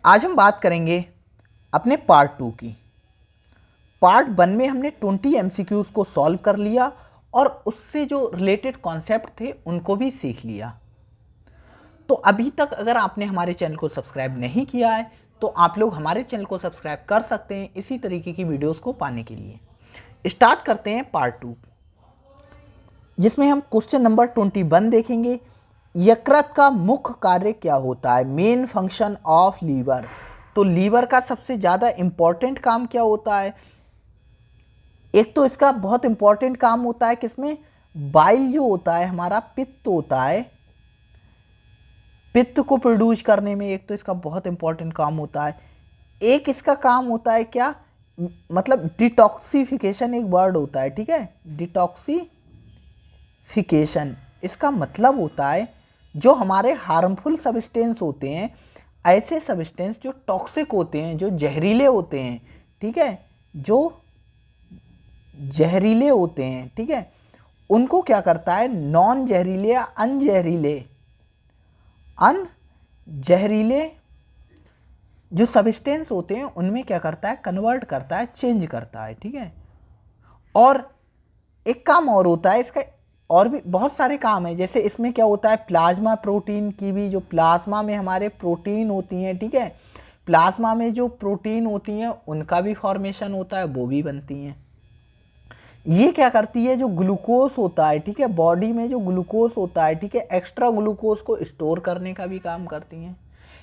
आज हम बात करेंगे अपने पार्ट 2 की। पार्ट 1 में हमने 20 एमसीक्यूज को सॉल्व कर लिया और उससे जो रिलेटेड कॉन्सेप्ट थे उनको भी सीख लिया। तो अभी तक अगर आपने हमारे चैनल को सब्सक्राइब नहीं किया है तो आप लोग हमारे चैनल को सब्सक्राइब कर सकते हैं इसी तरीके की वीडियोस को पाने के लिए। स्टार्ट करते हैं पार्ट 2, जिसमें हम क्वेश्चन नंबर 21 देखेंगे। यकृत का मुख्य कार्य क्या होता है? Main function of liver. तो लीवर का सबसे ज़्यादा इंपॉर्टेंट काम क्या होता है? एक तो इसका बहुत इंपॉर्टेंट काम होता है किसमें? बाइल जो होता है हमारा, पित्त होता है, पित्त को प्रोड्यूस करने में एक तो इसका बहुत इंपॉर्टेंट काम होता है। एक इसका काम होता है क्या, मतलब डिटॉक्सिफिकेशन एक वर्ड होता है, ठीक है। डिटॉक्सिफिकेशन इसका मतलब होता है जो हमारे हार्मफुल सब्सटेंस होते हैं, ऐसे सब्सटेंस जो टॉक्सिक होते हैं, जो जहरीले होते हैं, ठीक है, जो जहरीले होते हैं, ठीक है, उनको क्या करता है? नॉन जहरीले या अनजहरीले जो सब्सटेंस होते हैं उनमें क्या करता है? कन्वर्ट करता है, चेंज करता है, ठीक है। और एक काम और होता है इसका, और भी बहुत सारे काम है। जैसे इसमें क्या होता है, प्लाज्मा प्रोटीन की भी, जो प्लाज्मा में हमारे प्रोटीन होती हैं, ठीक है, प्लाज्मा में जो प्रोटीन होती हैं उनका भी फॉर्मेशन होता है, वो भी बनती हैं। ये क्या करती है, जो ग्लूकोज होता है, ठीक है, बॉडी में जो ग्लूकोज होता है, ठीक है, एक्स्ट्रा ग्लूकोज को स्टोर करने का भी काम करती हैं।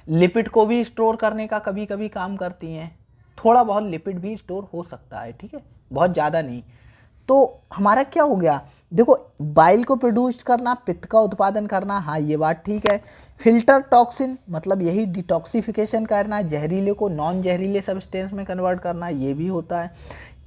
लिपिड को भी स्टोर करने का कभी कभी काम करती हैं। थोड़ा बहुत लिपिड भी स्टोर हो सकता है, ठीक है, बहुत ज़्यादा नहीं। तो हमारा क्या हो गया, देखो, बाइल को प्रोड्यूस करना, पित्त का उत्पादन करना, हाँ ये बात ठीक है। फिल्टर टॉक्सिन मतलब यही डिटॉक्सिफिकेशन करना, जहरीले को नॉन जहरीले सब्सटेंस में कन्वर्ट करना, ये भी होता है।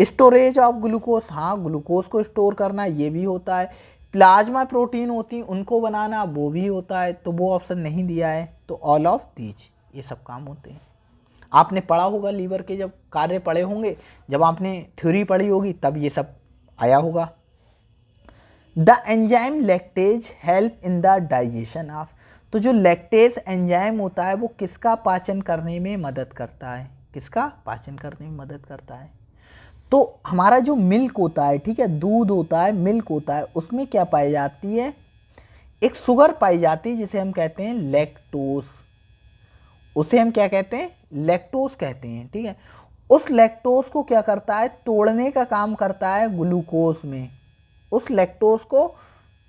स्टोरेज ऑफ ग्लूकोज, हाँ ग्लूकोज को स्टोर करना, ये भी होता है। प्लाज्मा प्रोटीन होती हैं उनको बनाना, वो भी होता है, तो वो ऑप्शन नहीं दिया है। तो ऑल ऑफ दीज ये सब काम होते हैं। आपने पढ़ा होगा लीवर के जब कार्य पढ़े होंगे, जब आपने थ्योरी पढ़ी होगी तब ये सब आया होगा। The enzyme lactase help in the digestion of. तो जो लैक्टेज एंजाइम होता है वो किसका पाचन करने में मदद करता है? किसका पाचन करने में मदद करता है? तो हमारा जो मिल्क होता है, ठीक है, दूध होता है, मिल्क होता है, उसमें क्या पाई जाती है? एक शुगर पाई जाती है जिसे हम कहते हैं लैक्टोज। उसे हम क्या कहते हैं? लैक्टोज कहते हैं, ठीक है। उस लैक्टोज को क्या करता है? तोड़ने का काम करता है ग्लूकोज में। उस लैक्टोज को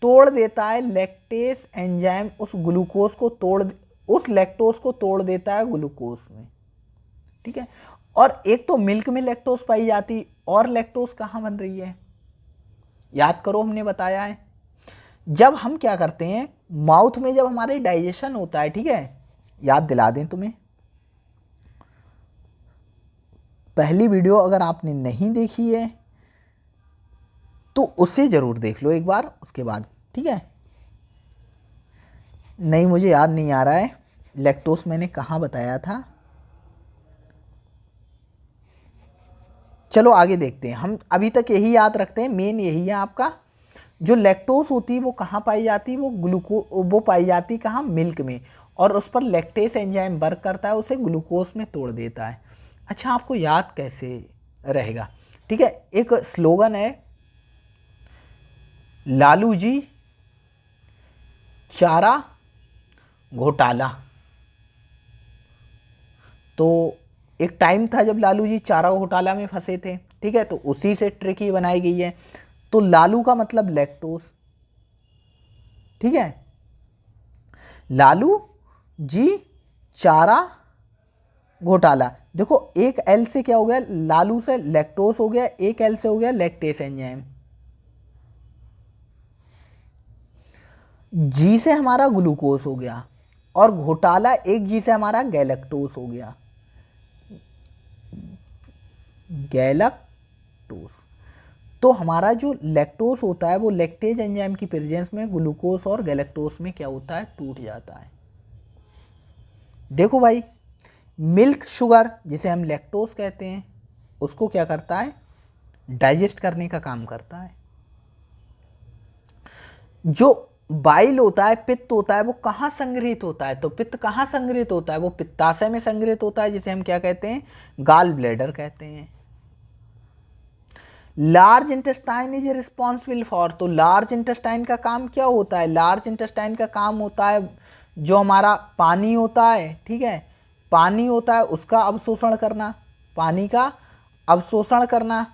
तोड़ देता है लैक्टेज एंजाइम, उस ग्लूकोज को तोड़, उस लैक्टोज को तोड़ देता है ग्लूकोज में, ठीक है। और एक तो मिल्क में लैक्टोज पाई जाती, और लैक्टोज कहाँ बन रही है? याद करो, हमने बताया है जब हम क्या करते हैं, माउथ में जब हमारे डाइजेशन होता है, ठीक है, याद दिला दें तुम्हें, पहली वीडियो अगर आपने नहीं देखी है तो उसे जरूर देख लो एक बार, उसके बाद, ठीक है। नहीं, मुझे याद नहीं आ रहा है लैक्टोज मैंने कहाँ बताया था। चलो आगे देखते हैं, हम अभी तक यही याद रखते हैं, मेन यही है आपका। जो लैक्टोज होती है वो कहाँ पाई जाती है? वो पाई जाती है कहाँ? मिल्क में। और उस पर लैक्टेज एंजाइम वर्क करता है, उसे ग्लूकोज में तोड़ देता है। अच्छा, आपको याद कैसे रहेगा? ठीक है, एक स्लोगन है, लालू जी चारा घोटाला। तो एक टाइम था जब लालू जी चारा घोटाला में फंसे थे, ठीक है, तो उसी से ट्रिक ही बनाई गई है। तो लालू का मतलब लैक्टोज, ठीक है, लालू जी चारा घोटाला। देखो, एक एल से क्या हो गया, लालू से लैक्टोज हो गया, एक एल से हो गया लैक्टेस एंजाइम, जी से हमारा ग्लूकोज हो गया, और घोटाला एक जी से हमारा गैलेक्टोज हो गया, गैलेक्टोज। तो हमारा जो लैक्टोज होता है वो लैक्टेज एंजाइम की प्रेजेंस में ग्लूकोज और गैलेक्टोज में क्या होता है? टूट जाता है। देखो भाई, मिल्क शुगर जिसे हम लैक्टोज कहते हैं उसको क्या करता है? डाइजेस्ट करने का काम करता है। जो बाइल होता है, पित्त होता है, वो कहाँ संग्रहित होता है? तो पित्त कहाँ संग्रहित होता है? वो पित्ताशय में संग्रहित होता है, जिसे हम क्या कहते हैं? गाल ब्लैडर कहते हैं। Large intestine is responsible for, तो लार्ज इंटेस्टाइन का काम क्या होता है? लार्ज इंटेस्टाइन का काम होता है जो हमारा पानी होता है, ठीक है, पानी होता है उसका अवशोषण करना, पानी का अवशोषण करना।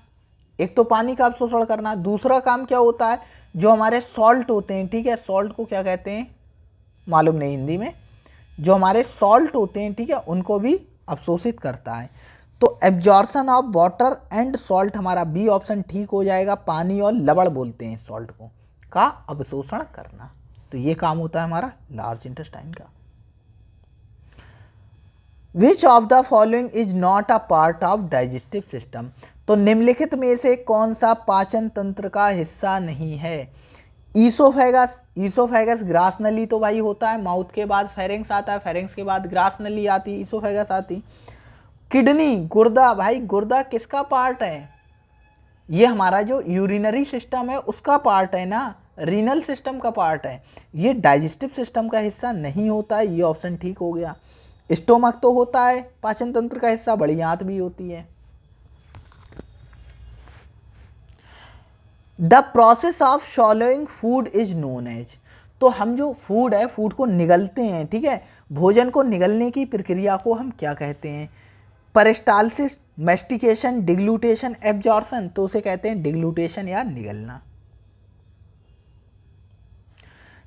एक तो पानी का अवशोषण करना, दूसरा काम क्या होता है? जो हमारे सॉल्ट होते हैं, ठीक है, सॉल्ट को क्या कहते हैं मालूम नहीं हिंदी में, जो हमारे सॉल्ट होते हैं, ठीक है, उनको भी अवशोषित करता है। तो absorption of water and salt, हमारा बी ऑप्शन ठीक हो जाएगा। पानी और लवण बोलते हैं सॉल्ट को, का अवशोषण करना। तो ये काम होता है हमारा लार्ज इंटेस्टाइन का। विच of the following is not a part of digestive system, तो निम्नलिखित में से कौन सा पाचन तंत्र का हिस्सा नहीं है? ईसोफेगस, ईसोफेगस ग्रास नली तो भाई होता है, माउथ के बाद फेरिंग्स आता है, फेरिंग्स के बाद ग्रास नली आती, ईसोफेगस आती। किडनी, गुर्दा, भाई गुर्दा किसका पार्ट है? ये हमारा जो यूरिनरी सिस्टम है उसका पार्ट है ना, रीनल सिस्टम का पार्ट है, ये डाइजेस्टिव सिस्टम का हिस्सा नहीं होता है। ये ऑप्शन ठीक हो गया। स्टोमक तो होता है पाचन तंत्र का हिस्सा, बड़ी आंत भी होती है। The process of swallowing food is known as, तो हम जो फूड है, फूड को निगलते हैं, ठीक है, भोजन को निगलने की प्रक्रिया को हम क्या कहते हैं? पेरिस्टालसिस, मैस्टिकेशन, डिग्लूटेशन, एब्जॉर्प्शन, तो उसे कहते हैं डिग्लूटेशन या निगलना।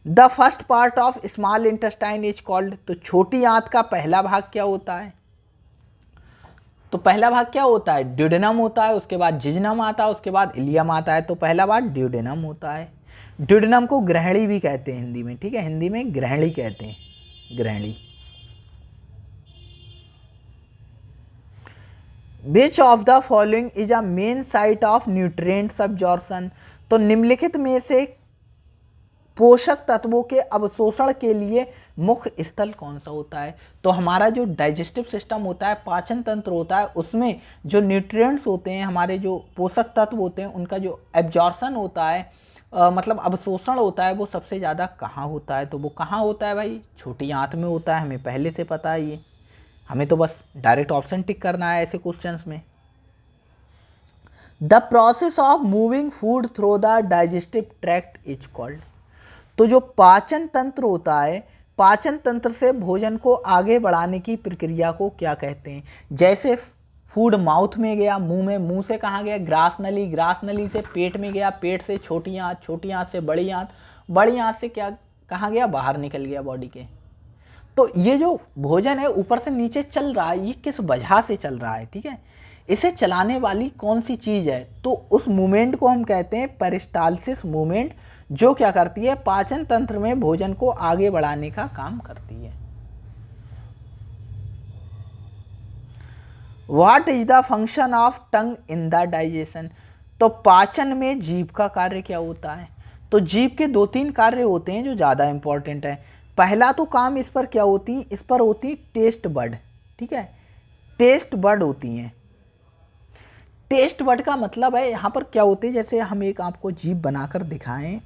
The first part of small intestine is called, तो छोटी आंत का पहला भाग क्या होता है? तो पहला भाग क्या होता है? ड्यूडेनम होता है, उसके बाद जिजनम आता है, उसके बाद इलियम आता है। तो पहला भाग ड्यूडेनम होता है। ड्यूडेनम को ग्रहणी भी कहते हैं हिंदी में, ठीक है, हिंदी में ग्रहणी कहते हैं, ग्रहणी। Which of the following is a main site of nutrients absorption, तो निम्नलिखित में से पोषक तत्वों के अवशोषण के लिए मुख्य स्थल कौन सा होता है? तो हमारा जो डाइजेस्टिव सिस्टम होता है, पाचन तंत्र होता है, उसमें जो न्यूट्रिएंट्स होते हैं, हमारे जो पोषक तत्व होते हैं, उनका जो एब्जॉर्प्शन होता है, मतलब अवशोषण होता है, वो सबसे ज़्यादा कहाँ होता है? तो वो कहाँ होता है भाई? छोटी आंत में होता है, हमें पहले से पता है ये, हमें तो बस डायरेक्ट ऑप्शन टिक करना है ऐसे क्वेश्चंस में। The process of moving food through the digestive tract is called, तो जो पाचन तंत्र होता है, पाचन तंत्र से भोजन को आगे बढ़ाने की प्रक्रिया को क्या कहते हैं? जैसे फूड माउथ में गया, मुंह में, मुंह से कहाँ गया? ग्रास नली, ग्रास नली से पेट में गया, पेट से छोटी आंत, छोटी आंत से बड़ी आंत, बड़ी आंत से क्या कहाँ गया? बाहर निकल गया बॉडी के। तो ये जो भोजन है ऊपर से नीचे चल रहा है, ये किस वजह से चल रहा है? ठीक है, इसे चलाने वाली कौन सी चीज है? तो उस मूवमेंट को हम कहते हैं पेरिस्टालसिस मूवमेंट, जो क्या करती है? पाचन तंत्र में भोजन को आगे बढ़ाने का काम करती है। What is the function of tongue in the digestion, तो पाचन में जीभ का कार्य क्या होता है? तो जीभ के 2-3 कार्य होते हैं जो ज़्यादा इंपॉर्टेंट है। पहला तो काम इस पर क्या होती है? इस पर होती टेस्ट बड, ठीक है, टेस्ट बड होती हैं। टेस्ट बड का मतलब है यहाँ पर क्या होते हैं, जैसे हम एक आपको जीभ बनाकर दिखाएं,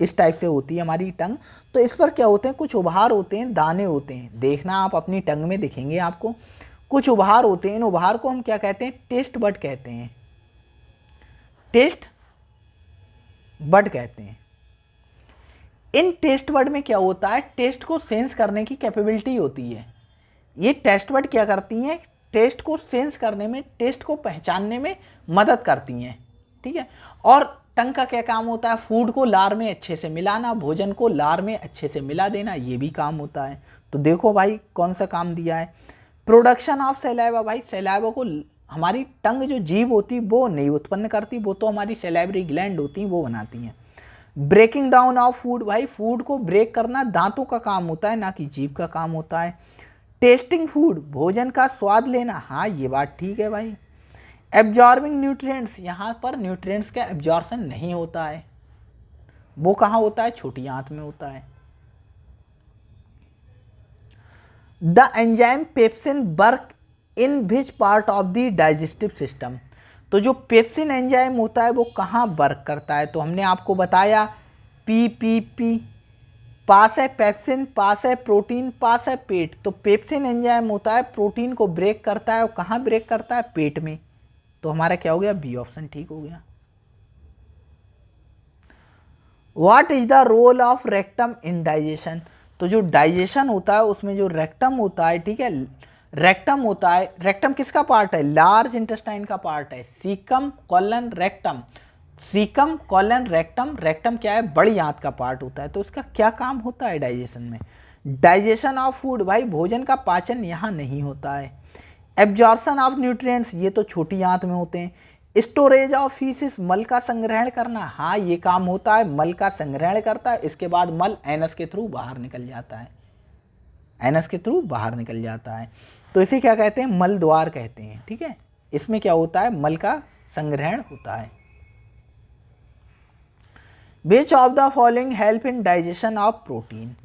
इस टाइप से होती है हमारी टंग। तो इस पर क्या होते हैं? कुछ उभार होते हैं, दाने होते हैं, देखना आप अपनी टंग में दिखेंगे आपको कुछ उभार होते हैं। इन उभार को हम क्या कहते हैं? टेस्ट बड कहते हैं, टेस्ट बड कहते हैं। इन टेस्ट बड में क्या होता है? टेस्ट को सेंस करने की कैपेबिलिटी होती है। ये टेस्ट बड क्या करती हैं? टेस्ट को सेंस करने में, टेस्ट को पहचानने में मदद करती हैं, ठीक है। और टंग का क्या काम होता है? फूड को लार में अच्छे से मिलाना, भोजन को लार में अच्छे से मिला देना, ये भी काम होता है। तो देखो भाई कौन सा काम दिया है। प्रोडक्शन ऑफ सैलाइवा, भाई सैलाइवा को हमारी टंग जो जीभ होती वो नहीं उत्पन्न करती, वो तो हमारी सैलाइवरी ग्लैंड होती वो बनाती हैं। ब्रेकिंग डाउन ऑफ फूड, भाई फूड को ब्रेक करना दांतों का काम होता है, ना कि जीभ का काम होता है। टेस्टिंग फूड, भोजन का स्वाद लेना, हाँ ये बात ठीक है भाई। एब्जॉर्बिंग न्यूट्रिएंट्स, यहाँ पर न्यूट्रिएंट्स का एब्जॉर्प्शन नहीं होता है, वो कहाँ होता है? छोटी आंत में होता है। The enzyme pepsin work in which part of the digestive system, तो जो पेप्सिन एंजाइम होता है वो कहाँ वर्क करता है? तो हमने आपको बताया पी पी पी, पास है पेप्सिन, पास है प्रोटीन, पास है पेट। तो पेप्सिन एंजाइम होता है प्रोटीन को ब्रेक करता है, और कहाँ ब्रेक करता है? पेट में। तो हमारा क्या हो गया? बी ऑप्शन ठीक हो गया। What is the role of rectum in digestion? तो जो डाइजेशन होता है उसमें जो रेक्टम होता है, ठीक है, रेक्टम होता है, रेक्टम किसका पार्ट है? लार्ज इंटेस्टाइन का पार्ट है। Caecum colon rectum, caecum colon rectum, rectum क्या है? बड़ी आंत का पार्ट होता है। तो उसका क्या काम होता है डाइजेशन में? डाइजेशन ऑफ फूड, भाई भोजन का पाचन यहाँ नहीं होता है। एब्जॉर्प्शन ऑफ न्यूट्रिएंट्स, ये तो छोटी आंत में होते हैं। स्टोरेज ऑफ फीसिस, मल का संग्रहण करना, हाँ ये काम होता है, मल का संग्रहण करता है, इसके बाद मल एनस के थ्रू बाहर निकल जाता है, एनस के थ्रू बाहर निकल जाता है। तो इसे क्या कहते हैं? मल द्वार कहते हैं, ठीक है। इसमें क्या होता है? मल का संग्रहण होता है। विच of the following help in digestion of protein?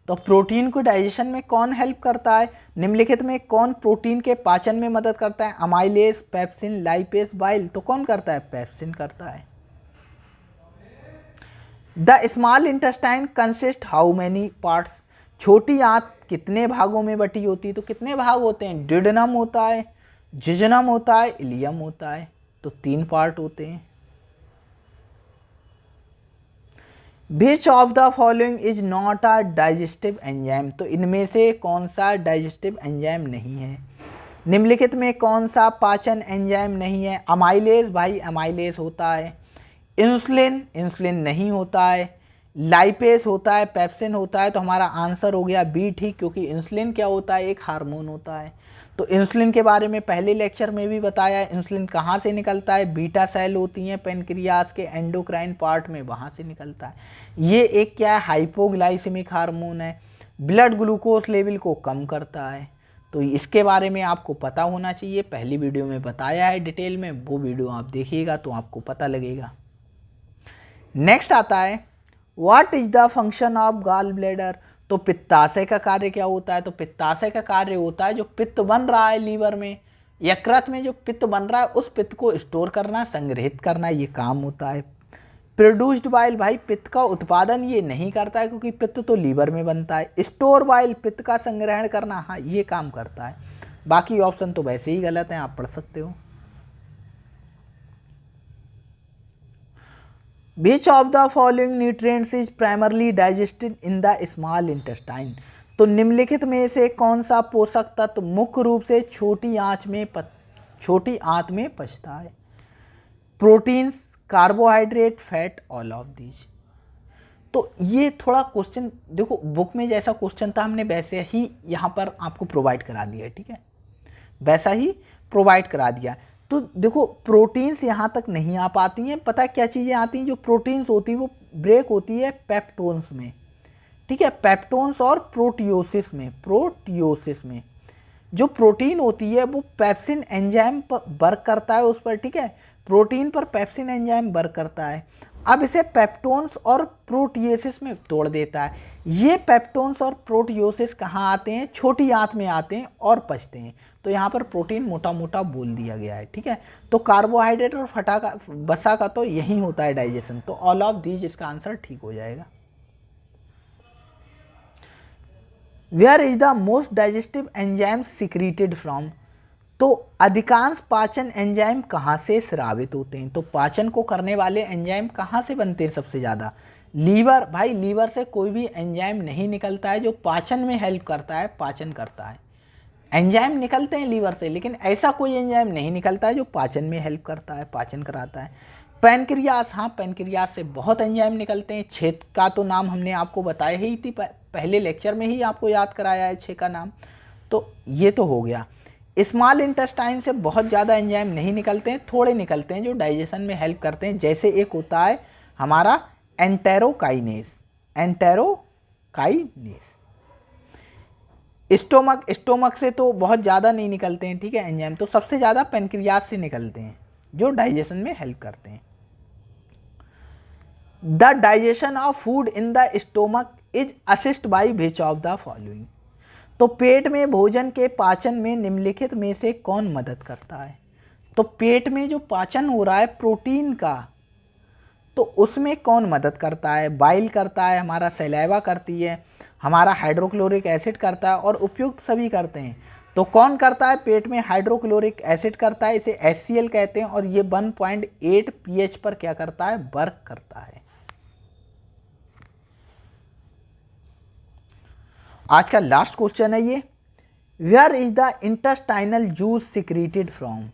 तो प्रोटीन को डाइजेशन में कौन हेल्प करता है? निम्नलिखित में कौन प्रोटीन के पाचन में मदद करता है? Amylase, pepsin, lipase, bile. तो कौन करता है? पेप्सिन करता है। The small intestine consist how many parts? छोटी आंत कितने भागों में बटी होती है? तो कितने भाग होते हैं? डिडनम होता है, जिजनम होता है, इलियम होता है। तो 3 पार्ट होते हैं। विच of the following is not a digestive enzyme? तो इनमें से कौन सा डाइजेस्टिव एंजाइम नहीं है? निम्नलिखित में कौन सा पाचन एंजाइम नहीं है? अमाइलेज, भाई अमाइलेज होता है। इंसुलिन, इंसुलिन नहीं होता है। लाइपेज होता है, पेप्सिन होता है। तो हमारा आंसर हो गया बी ठीक, क्योंकि इंसुलिन क्या होता है? एक हार्मोन होता है। तो इंसुलिन के बारे में पहले लेक्चर में भी बताया है। इंसुलिन कहाँ से निकलता है? बीटा सेल होती हैं पेनक्रियास के एंडोक्राइन पार्ट में, वहाँ से निकलता है। ये एक क्या है? हाइपोग्लाइसेमिक हार्मोन है, ब्लड ग्लूकोज लेवल को कम करता है। तो इसके बारे में आपको पता होना चाहिए, पहली वीडियो में बताया है डिटेल में, वो वीडियो आप देखिएगा तो आपको पता लगेगा। नेक्स्ट आता है what is the function of gall bladder? तो पित्ताशय का कार्य क्या होता है? तो पित्ताशय का कार्य होता है जो पित्त बन रहा है लीवर में, यकृत में जो पित्त बन रहा है उस पित्त को स्टोर करना, संग्रहित करना, ये काम होता है। प्रोड्यूस्ड बाइल, भाई पित्त का उत्पादन ये नहीं करता है क्योंकि पित्त तो लीवर में बनता है। स्टोर बाइल, पित्त का संग्रहण करना, हाँ ये काम करता है। बाकी ऑप्शन तो वैसे ही गलत हैं, आप पढ़ सकते हो। Which of the following nutrients is primarily digested in the small intestine? तो निम्नलिखित में से कौन सा पोषक तत्व मुख्य रूप से छोटी आंत में पचता है? Proteins, carbohydrate, fat, all of these. तो ये थोड़ा क्वेश्चन देखो, बुक में जैसा क्वेश्चन था हमने वैसे ही यहाँ पर आपको प्रोवाइड करा दिया है, ठीक है, वैसा ही प्रोवाइड करा दिया। तो देखो प्रोटीन्स यहाँ तक नहीं आ पाती हैं। पता है क्या चीज़ें आती हैं? जो प्रोटीन्स होती है वो ब्रेक होती है पेप्टोन्स में, ठीक है, पेप्टोन्स और प्रोटियोसिस में। प्रोटियोसिस में जो प्रोटीन होती है वो पेप्सिन एंजाइम पर वर्क करता है उस पर, ठीक है, प्रोटीन पर पेप्सिन एंजाइम वर्क करता है। अब इसे पेप्टोन्स और प्रोटियोसिस में तोड़ देता है। ये पेप्टोन्स और प्रोटियोसिस कहाँ आते हैं? छोटी आंत में आते हैं और पचते हैं। तो यहाँ पर प्रोटीन मोटा मोटा बोल दिया गया है, ठीक है। तो कार्बोहाइड्रेट और वसा का तो यही होता है डाइजेशन। तो ऑल ऑफ दीज इसका आंसर ठीक हो जाएगा। Where is the most digestive enzyme secreted from? तो अधिकांश पाचन एंजाइम कहाँ से स्रावित होते हैं? तो पाचन को करने वाले एंजाइम कहाँ से बनते हैं सबसे ज़्यादा? लीवर, भाई लीवर से कोई भी एंजाइम नहीं निकलता है जो पाचन में हेल्प करता है, पाचन करता है। एंजाइम निकलते हैं लीवर से, लेकिन ऐसा कोई एंजाइम नहीं निकलता है जो पाचन में हेल्प करता है, पाचन कराता है। पैनक्रियास, हाँ पैनक्रियास से बहुत एंजाइम निकलते हैं। छेद का तो नाम हमने आपको बताया ही थी, पहले लेक्चर में ही आपको याद कराया है छेद का नाम। तो ये तो हो गया। स्मॉल इंटेस्टाइन से बहुत ज़्यादा एंजाइम नहीं निकलते हैं, थोड़े निकलते हैं जो डाइजेशन में हेल्प करते हैं। जैसे एक होता है हमारा एंटेरोकाइनेस, एंटेरोकाइनेस। स्टोमक से तो बहुत ज़्यादा नहीं निकलते हैं, ठीक है, एंजाइम। तो सबसे ज़्यादा पैनक्रियास से निकलते हैं जो डाइजेशन में हेल्प करते हैं। The digestion of food in the stomach is assist by which of the following? तो पेट में भोजन के पाचन में निम्नलिखित में से कौन मदद करता है? तो पेट में जो पाचन हो रहा है प्रोटीन का, तो उसमें कौन मदद करता है? बाइल करता है, हमारा सलाइवा करती है, हमारा हाइड्रोक्लोरिक एसिड करता है और उपयुक्त सभी करते हैं। तो कौन करता है? पेट में हाइड्रोक्लोरिक एसिड करता है, इसे HCl कहते हैं और ये 1.8 pH पर क्या करता है? वर्क करता है। आज का लास्ट क्वेश्चन है ये, where is the intestinal juice secreted from?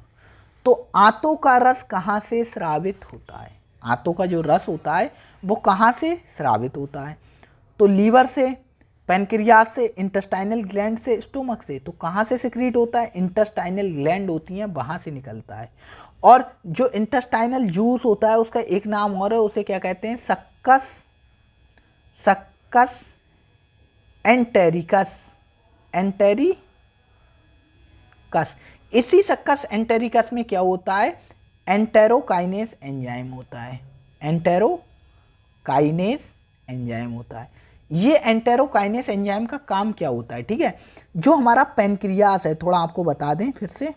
तो आंतों का रस कहाँ से स्रावित होता है? आंतों का जो रस होता है वो कहाँ से स्रावित होता है? तो लीवर से, पैनक्रियास से, इंटेस्टाइनल ग्लैंड से, स्टोमक से। तो कहाँ से सिक्रीट होता है? इंटेस्टाइनल ग्लैंड होती हैं, वहाँ से निकलता है। और जो इंटेस्टाइनल जूस होता है उसका एक नाम और है, उसे क्या कहते हैं? Succus entericus. इसी सक्कस एंटेरिकस में क्या होता है? एंटेरोकाइनेस एंजाइम होता है। एंटेरोकाइनेस एंजाइम होता है। ये एंटेरोकाइनेस एंजाइम का काम क्या होता है? ठीक है, जो हमारा पैनक्रियास है, थोड़ा आपको बता दें फिर से,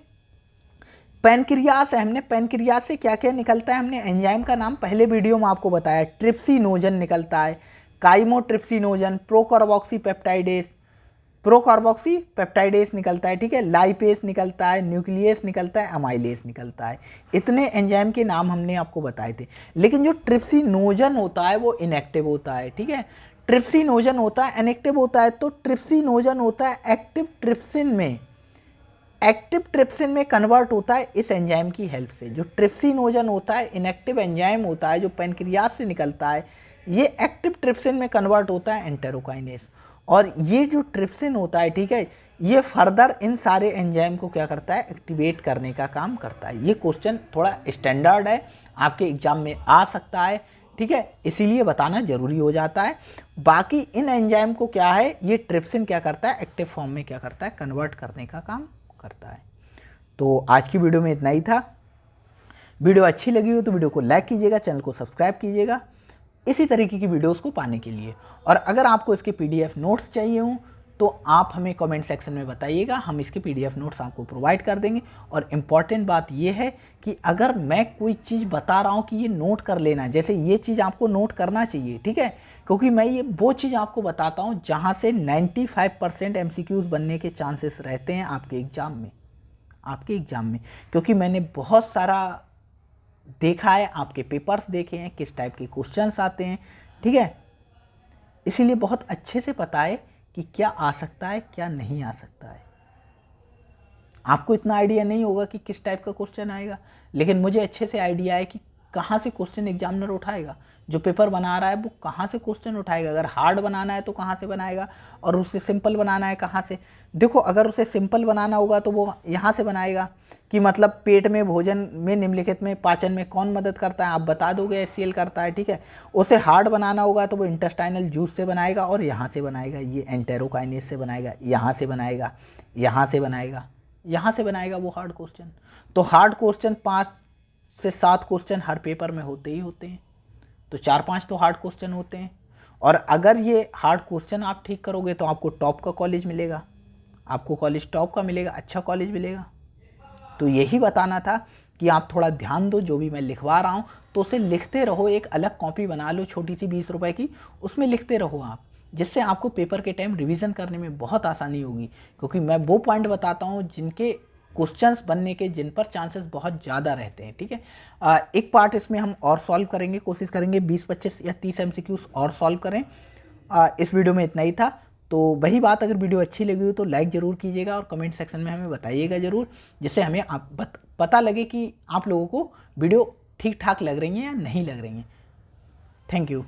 पैनक्रियास है, हमने पैनक्रियास से क्या क्या निकलता है, हमने एंजाइम का नाम पहले वीडियो में आपको बताया। ट्रिप्सिनोजन निकलता है, काइमोट्रिप्सिनोजन, प्रोकार्बोक्सीपेप्टाइडेस निकलता है, ठीक है, लाइपेस निकलता है, न्यूक्लियस निकलता है, अमाइलेस निकलता है। इतने एंजाइम के नाम हमने आपको बताए थे। लेकिन जो ट्रिप्सिनोजन होता है वो इनएक्टिव होता है, ठीक है, ट्रिप्सिनोजन होता है इनएक्टिव होता है। तो ट्रिप्सिनोजन होता है एक्टिव ट्रिप्सिन में कन्वर्ट होता है इस एंजाइम की हेल्प से। जो ट्रिप्सिनोजन होता है इनएक्टिव एंजाइम होता है, जो पैनक्रियास से निकलता है, ये एक्टिव ट्रिप्सिन में कन्वर्ट होता है एंटेरोकाइनेस। और ये जो ट्रिप्सिन होता है, ठीक है, ये फर्दर इन सारे एंजाइम को क्या करता है? एक्टिवेट करने का काम करता है। ये क्वेश्चन थोड़ा स्टैंडर्ड है, आपके एग्जाम में आ सकता है, ठीक है, इसीलिए बताना जरूरी हो जाता है। बाकी इन एंजाइम को क्या है, ये ट्रिप्सिन क्या करता है? एक्टिव फॉर्म में क्या करता है? कन्वर्ट करने का काम करता है। तो आज की वीडियो में इतना ही था। वीडियो अच्छी लगी हो तो वीडियो को लाइक कीजिएगा, चैनल को सब्सक्राइब कीजिएगा इसी तरीके की वीडियोस को पाने के लिए। और अगर आपको इसके PDF नोट्स चाहिए हों तो आप हमें कमेंट सेक्शन में बताइएगा, हम इसके PDF नोट्स आपको प्रोवाइड कर देंगे। और इम्पॉर्टेंट बात यह है कि अगर मैं कोई चीज़ बता रहा हूँ कि ये नोट कर लेना, जैसे ये चीज़ आपको नोट करना चाहिए, ठीक है, क्योंकि मैं ये वो चीज़ आपको बताता हूँ जहाँ से 95% MCQs बनने के चांसेस रहते हैं आपके एग्ज़ाम में। क्योंकि मैंने बहुत सारा देखा है, आपके पेपर्स देखे हैं, किस टाइप के क्वेश्चंस आते हैं, ठीक है, इसीलिए बहुत अच्छे से पता है कि क्या आ सकता है, क्या नहीं आ सकता है। आपको इतना आइडिया नहीं होगा कि किस टाइप का क्वेश्चन आएगा, लेकिन मुझे अच्छे से आइडिया है कि कहाँ से क्वेश्चन एग्जामिनर उठाएगा, जो पेपर बना रहा है वो कहाँ से क्वेश्चन उठाएगा। अगर हार्ड बनाना है तो कहाँ से बनाएगा, और उसे सिंपल बनाना है कहाँ से। देखो, अगर उसे सिंपल बनाना होगा तो वो यहाँ से बनाएगा कि मतलब पेट में, भोजन में, निम्नलिखित में, पाचन में कौन मदद करता है, आप बता दोगे HCl करता है, ठीक है। उसे हार्ड बनाना होगा तो वो इंटेस्टाइनल जूस से बनाएगा और यहाँ से बनाएगा, ये एंटेरोकाइनेस से बनाएगा, यहाँ से बनाएगा, यहाँ से बनाएगा वो हार्ड क्वेश्चन। तो हार्ड क्वेश्चन 5 से 7 क्वेश्चन हर पेपर में होते ही होते हैं, तो 4-5 तो हार्ड क्वेश्चन होते हैं। और अगर ये हार्ड क्वेश्चन आप ठीक करोगे तो आपको टॉप का कॉलेज मिलेगा, आपको कॉलेज टॉप का मिलेगा, अच्छा कॉलेज मिलेगा। तो यही बताना था कि आप थोड़ा ध्यान दो, जो भी मैं लिखवा रहा हूँ तो उसे लिखते रहो। एक अलग कॉपी बना लो छोटी सी 20 रुपए की, उसमें लिखते रहो आप, जिससे आपको पेपर के टाइम रिवीजन करने में बहुत आसानी होगी। क्योंकि मैं वो पॉइंट बताता हूँ जिनके क्वेश्चंस बनने के, जिन पर चांसेस बहुत ज़्यादा रहते हैं, ठीक है। एक पार्ट इसमें हम और सॉल्व करेंगे, कोशिश करेंगे 20-25 या 30 MCQs और सॉल्व करें। इस वीडियो में इतना ही था। तो वही बात, अगर वीडियो अच्छी लगी हो तो लाइक ज़रूर कीजिएगा और कमेंट सेक्शन में हमें बताइएगा ज़रूर, जिससे हमें पता लगे कि आप लोगों को वीडियो ठीक ठाक लग रही हैं या नहीं लग रही हैं। Thank you.